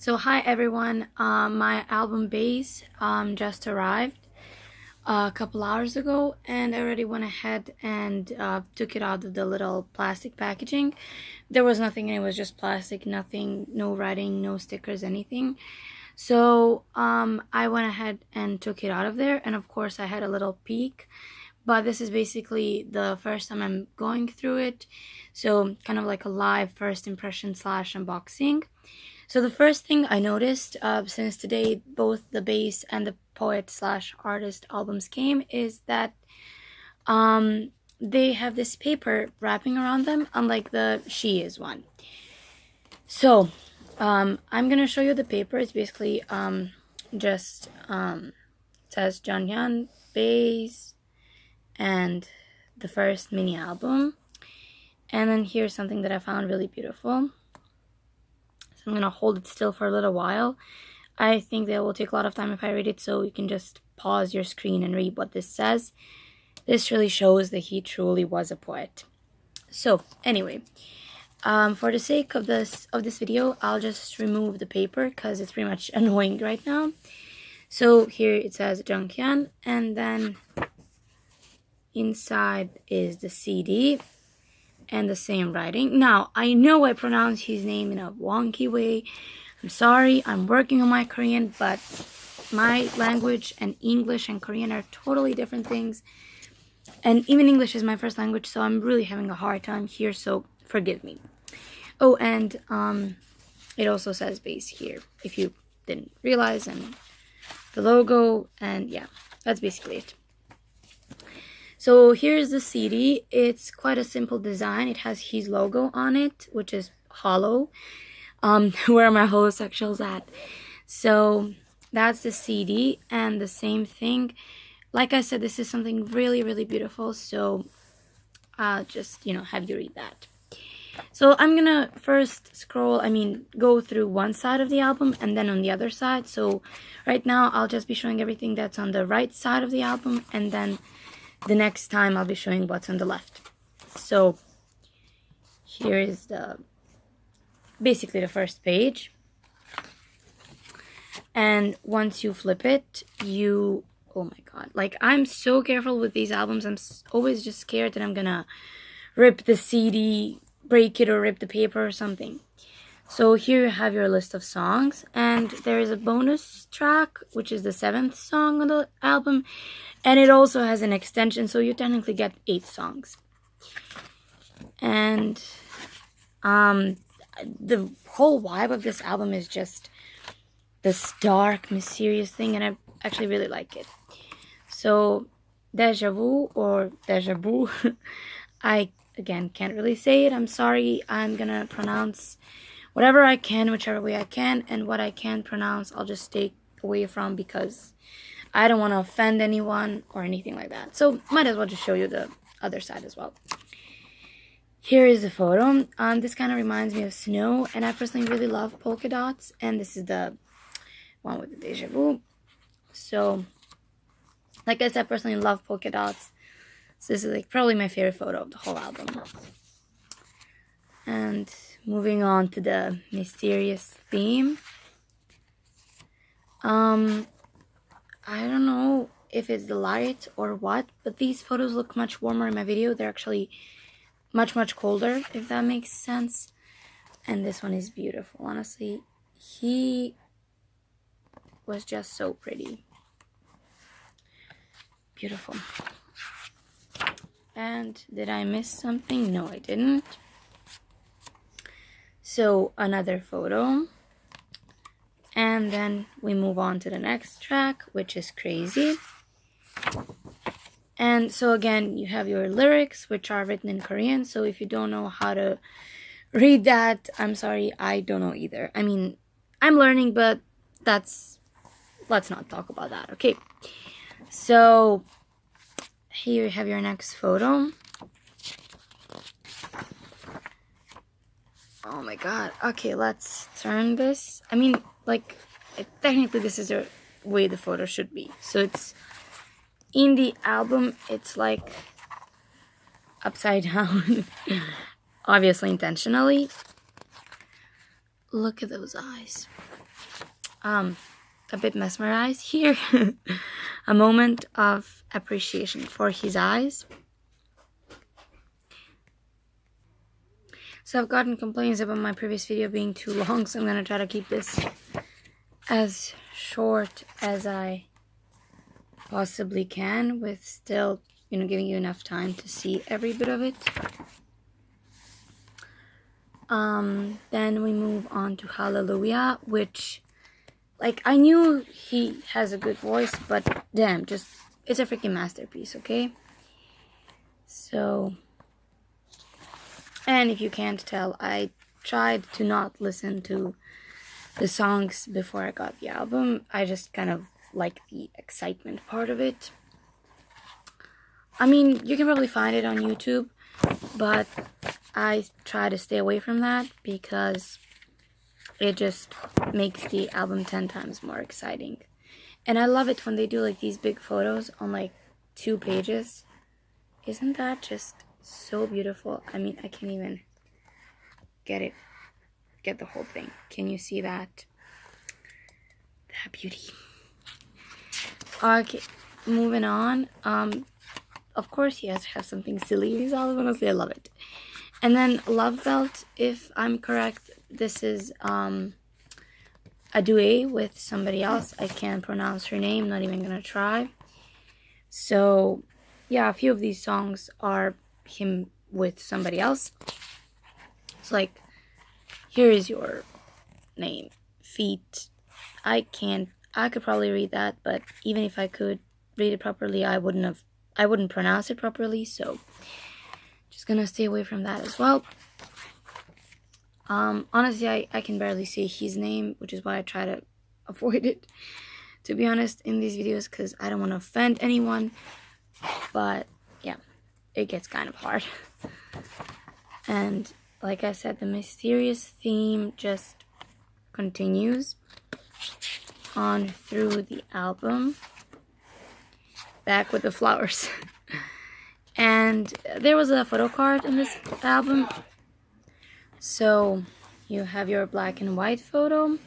So hi everyone, my album base just arrived a couple hours ago, and I already went ahead and took it out of the little plastic packaging. There was nothing in it, was just plastic, nothing, no writing, no stickers, anything. So I went ahead and took it out of there, and of course I had a little peek, but this is basically the first time I'm going through it, so kind of like a live first impression slash unboxing. So the first thing I noticed since today both the base and the poet slash artist albums came is that they have this paper wrapping around them, unlike the She Is one. So I'm gonna show you the paper. It's basically just it says Jonghyun BASE and the first mini album, and then here's something that I found really beautiful. I'm gonna hold it still for a little while. I think that will take a lot of time if I read it, so you can just pause your screen and read what this says. This really shows that he truly was a poet. So anyway, for the sake of this video, I'll just remove the paper because it's pretty much annoying right now. So here it says Jonghyun, and then inside is the CD and the same writing. Now, I know I pronounce his name in a wonky way. I'm sorry, I'm working on my Korean, but my language and English and Korean are totally different things. And even English is my first language, so I'm really having a hard time here, so forgive me. Oh, and it also says base here, if you didn't realize, and the logo, and yeah, that's basically it. So here's the CD. It's quite a simple design. It has his logo on it, which is hollow. Where are my holosexuals at? So that's the CD, and the same thing. Like I said, this is something really, really beautiful. So I'll just, have you read that. So I'm gonna first go through one side of the album and then on the other side. So right now I'll just be showing everything that's on the right side of the album, and then the next time I'll be showing what's on the left. So here is basically the first page. And once you flip it, oh my god, like I'm so careful with these albums. I'm always just scared that I'm gonna rip the CD, break it, or rip the paper or something. So here you have your list of songs, and there is a bonus track, which is the 7th song on the album, and it also has an extension, so you technically get 8 songs. And the whole vibe of this album is just this dark, mysterious thing, and I actually really like it. So Deja Vu or Deja Vu, I again can't really say it. I'm sorry. I'm gonna pronounce whatever I can, whichever way I can, and what I can't pronounce, I'll just stay away from because I don't want to offend anyone or anything like that. So might as well just show you the other side as well. Here is the photo. This kind of reminds me of snow, and I personally really love polka dots, and this is the one with the Deja Vu. So like I said, I personally love polka dots. So this is like probably my favorite photo of the whole album. And moving on to the mysterious theme. I don't know if it's the light or what, but these photos look much warmer in my video. They're actually much, much colder, if that makes sense. And this one is beautiful. Honestly, he was just so pretty. Beautiful. And did I miss something? No, I didn't. So another photo. And then we move on to the next track, which is Crazy. And so again, you have your lyrics, which are written in Korean. So if you don't know how to read that, I'm sorry, I don't know either. I mean, I'm learning, but let's not talk about that, okay? So here you have your next photo. Oh my god. Okay, let's turn this. I mean, like, technically this is the way the photo should be. So it's in the album, it's like upside down. Obviously intentionally. Look at those eyes. a bit mesmerized here. A moment of appreciation for his eyes. So I've gotten complaints about my previous video being too long, so I'm gonna try to keep this as short as I possibly can, with still, giving you enough time to see every bit of it. Then we move on to Hallelujah, which, like, I knew he has a good voice, but damn, it's a freaking masterpiece, okay? So, and if you can't tell, I tried to not listen to the songs before I got the album. I just kind of like the excitement part of it. I mean, you can probably find it on YouTube, but I try to stay away from that because it just makes the album 10 times more exciting. And I love it when they do like these big photos on like 2 pages. Isn't that just so beautiful? I mean, I can't even get the whole thing. Can you see that? That beauty. Okay, moving on. Of course he has to have something silly in his album. Honestly, I love it. And then Love Belt, if I'm correct, this is a duet with somebody else. I can't pronounce her name, not even gonna try. So yeah, a few of these songs are him with somebody else. It's like, here is your name, feet. I could probably read that, but even if I could read it properly, I wouldn't pronounce it properly, so just gonna stay away from that as well. Honestly, I can barely say his name, which is why I try to avoid it, to be honest, in these videos, because I don't want to offend anyone. But yeah, it gets kind of hard. And like I said, the mysterious theme just continues on through the album. Back with the flowers. And there was a photo card in this album. So you have your black and white photo,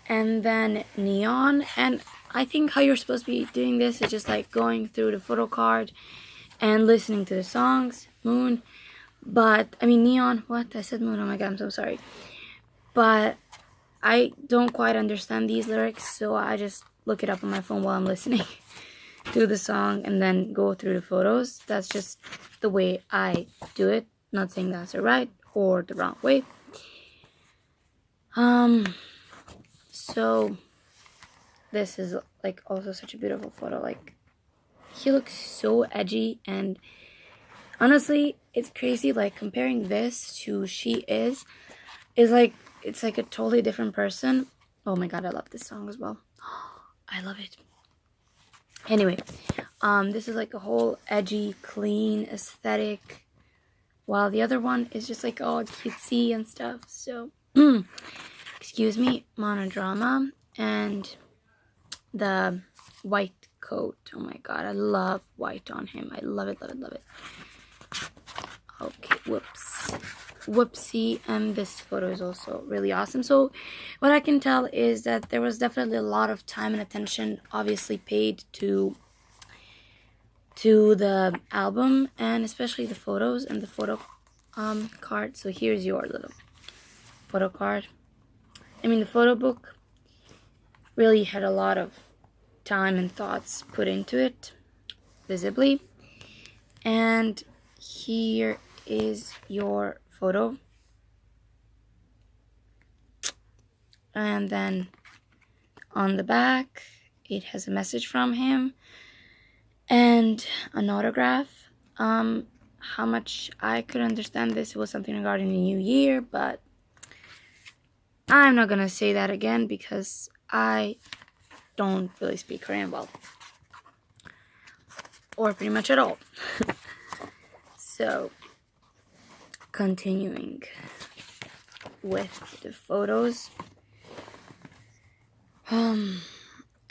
and then neon. And I think how you're supposed to be doing this is just like going through the photo card and listening to the songs. Moon. But I mean neon. What? I said moon. Oh my god, I'm so sorry. But I don't quite understand these lyrics, so I just look it up on my phone while I'm listening to the song and then go through the photos. That's just the way I do it. Not saying that's the right or the wrong way. So this is like also such a beautiful photo. Like, he looks so edgy, and honestly, it's crazy. Like, comparing this to She Is like, it's like a totally different person. Oh my god, I love this song as well. I love it. Anyway, this is like a whole edgy, clean aesthetic, while the other one is just like all cutesy and stuff. So, excuse me, monodrama. And the white coat. Oh my god, I love white on him. I love it, love it, love it. Okay, whoops. Whoopsie. And this photo is also really awesome. So what I can tell is that there was definitely a lot of time and attention obviously paid to the album, and especially the photos and the photo card. So here's your little photo card. I mean, the photo book really had a lot of time and thoughts put into it, visibly. And here is your photo. And then on the back, it has a message from him and an autograph. How much I could understand this, it was something regarding the new year, but I'm not gonna say that again because I don't really speak Korean well, or pretty much at all. So, continuing with the photos.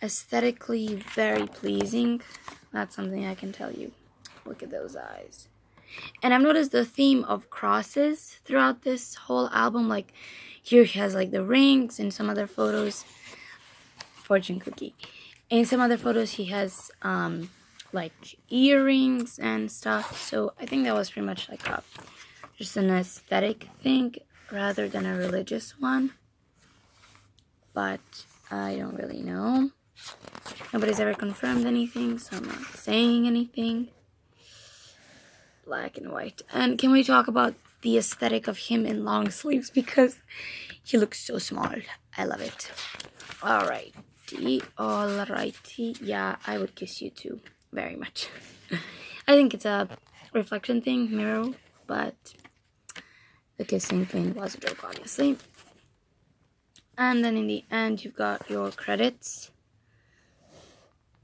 Aesthetically very pleasing. That's something I can tell you. Look at those eyes. And I've noticed the theme of crosses throughout this whole album. Like here he has like the rings, in some other photos, fortune cookie. In some other photos he has like earrings and stuff. So I think that was pretty much like just an aesthetic thing rather than a religious one. But I don't really know. Nobody's ever confirmed anything, so I'm not saying anything. Black and white. And can we talk about the aesthetic of him in long sleeves, because he looks so small. I love it. Alrighty. Yeah, I would kiss you too. Very much. I think it's a reflection thing, mirror, but the kissing thing was a joke, obviously. And then in the end, you've got your credits.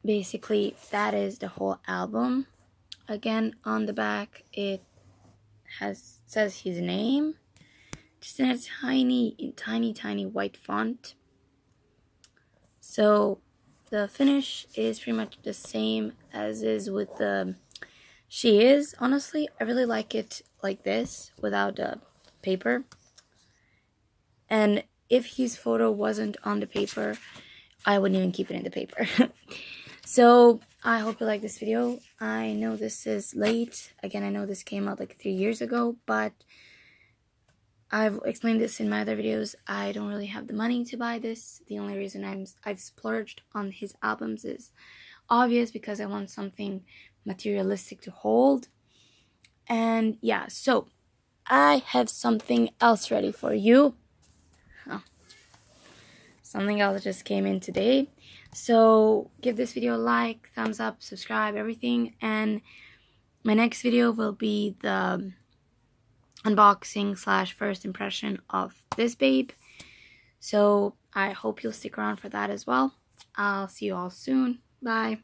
Basically, that is the whole album. Again, on the back, it says his name, just in a tiny white font. So the finish is pretty much the same as is with the She Is. Honestly, I really like it like this, without the paper. And if his photo wasn't on the paper, I wouldn't even keep it in the paper. So I hope you like this video. I know this is late. Again, I know this came out like 3 years ago, but I've explained this in my other videos. I don't really have the money to buy this. The only reason I've splurged on his albums is obvious, because I want something materialistic to hold. And yeah, so I have something else ready for you. Something else just came in today. So give this video a like, thumbs up, subscribe, everything. And my next video will be the unboxing / first impression of this babe. So I hope you'll stick around for that as well. I'll see you all soon. Bye.